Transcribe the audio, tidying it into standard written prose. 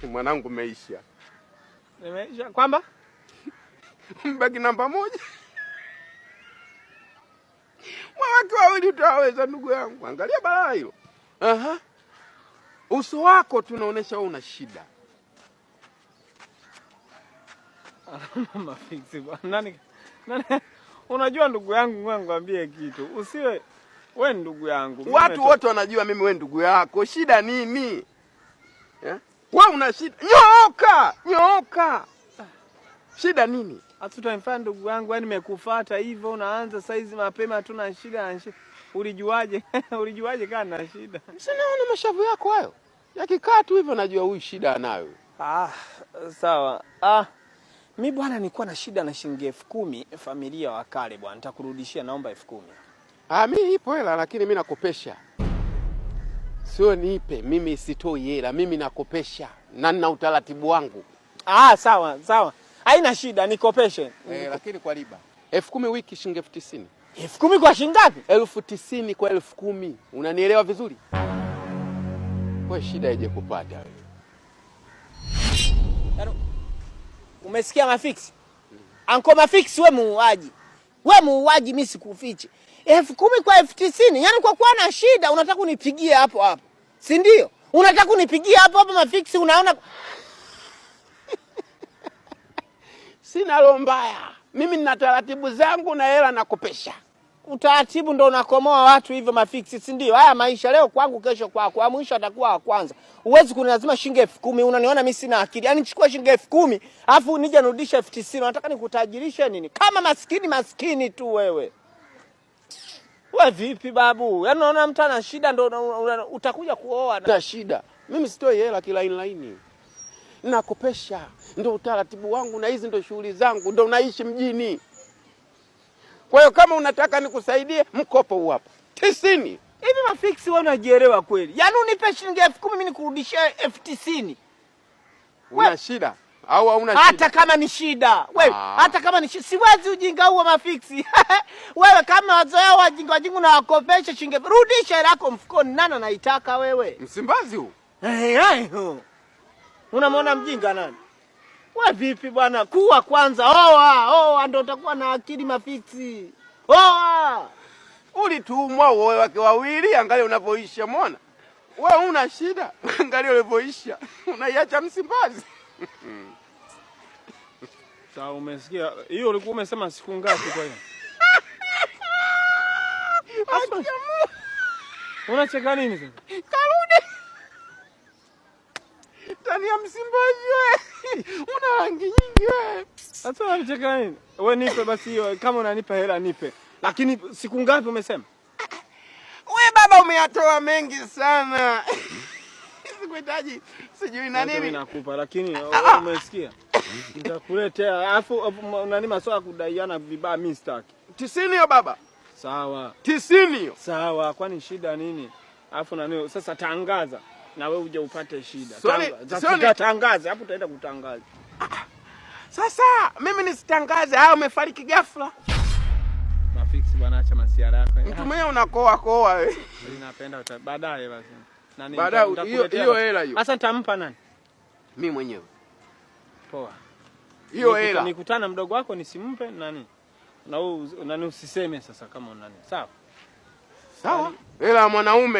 Mwanangu meisha. Nimeisha kwamba mbaki namba moja. Watu wawili utaweza ndugu yangu. Angalia balaa hilo. Aha. Uso wako tunaonesha una shida. Mafiksi bwana. Nani? Unajua ndugu yangu ngwambie kitu. Usiwe wewe ndugu yangu. Watu wote wanajua mimi wewe ndugu yako. Shida nini? Yeah? Wewe una shida. Nyoka. Shida nini? Hatutamfanya ndugu yangu, yani nimekufuata hivyo unaanza saizi mapema tuna shida. Ulijuaje? Ulijuaje kana na shida? Sinaona mashavu yako hayo. Yakikaa tu hivyo najua huyu shida anayo. Sawa. Mimi bwana nilikuwa na shida na shilingi 10,000 familia wa kale bwana. Nitakurudishia naomba 10,000. Mimi ipo hela lakini mimi nakopesha. Sio nipe, mimi sitoi hela, mimi nakopesha. Na nina utaratibu wangu. Sawa. Haina shida nikopeshe. Lakini kwa riba. 10,000 wiki shilingi 90,000. 10,000 kwa shilingi ngapi? 90,000 kwa 10,000. Unanielewa vizuri? Kwa shida ije kupata wewe. Umesikia Mafiksi? Anko Mafiksi wewe muuaji. Wewe muuaji mimi sikufiche. 10,000 kwa 90,000. Yaani kwa kuwa na shida unataka kunipigie hapo. Si ndio? Unataka kunipigia hapo Mafiksi unaona Sina roho mbaya. Mimi nina taratibu zangu na hela nakopesha. Utaratibu ndo unakomoa watu hivyo Mafiksi, si ndio? Haya maisha leo kwangu kesho kwako, mwisho atakuwa wa kwanza. Uwezi kunilazimu shilingi 10,000, unaniona mimi sina akili. Yaani chukua shilingi 10,000, afu nije nirudishe 90,000. Unataka nikutajirishe nini? Kama maskini tu wewe. Wewe vipi babu? Yaani unaona mtu ana shida ndo utakuja kuoa na shida. Mimi sitoi hela kilaini. Nakopesha, ndio utaratibu wangu na hizi ndio shughuli zangu, ndio naishi mjini. Kwa hiyo kama unataka nikusaidie, mkopo huu hapa. 90. Hivi Mafiksi wewe unajielewa kweli? Yaani unipe shilingi 10,000 mimi nikurudishie 90,000. Una shida au hauna shida? Hata kama ni shida. Wewe, hata kama ni shida, siwezi ujinga huo Mafiksi. Wewe kama wazoea wajinga na wakopesha shilingi, rudisha hela yako mfukoni. Nani anaitaka wewe? Msimbazi huu. Unamwona mjinga nani? Wewe vipi bwana? Kuwa kwanza, oa ndio utakuwa na akili Mafiksi. Oa. Ulitumwa wewe wake wawili, angalia unapoisha muona. Wewe una shida, angalia ulipoisha. Unaiacha Msimbazi. Sawa umesikia? Hiyo ulikuwa umesema siku ngapi kwa hiyo? Unacheka nini sasa? Karudi. Tani ya Msimbazi wewe. Una rangi nyingi wewe. Sasa unacheka nini? Wewe nipe basi hiyo, kama unanipa hela nipe. Lakini siku ngapi umesema? Wewe baba umeyatoa mengi sana. Sikuhitaji sijui na nini. Mimi nakupa lakini umesikia? Nitakuletea. Alafu nani maswala kudaiana vibaya mimi sitaki. 90 hiyo baba. Sawa. 90 hiyo. Sawa, kwani shida nini? Alafu nani sasa tangaza na wewe uje upate shida. Tangaza, hapo utaenda kutangaza. Sasa mimi nisitangaze au umefariki ghafla? Mafiksi bwana acha masiara yako. Mtu mwenyewe unakoa wewe. Mimi napenda baadaye basi. Nani? Baadaye hiyo hela hiyo. Sasa nitampa nani? Mimi mwenyewe. Poa. Hiyo hela. Nikutana mdogo wako nisimpe nani? Na wewe nani usiseme sasa kama unani. Sawa? Hela mwanaume.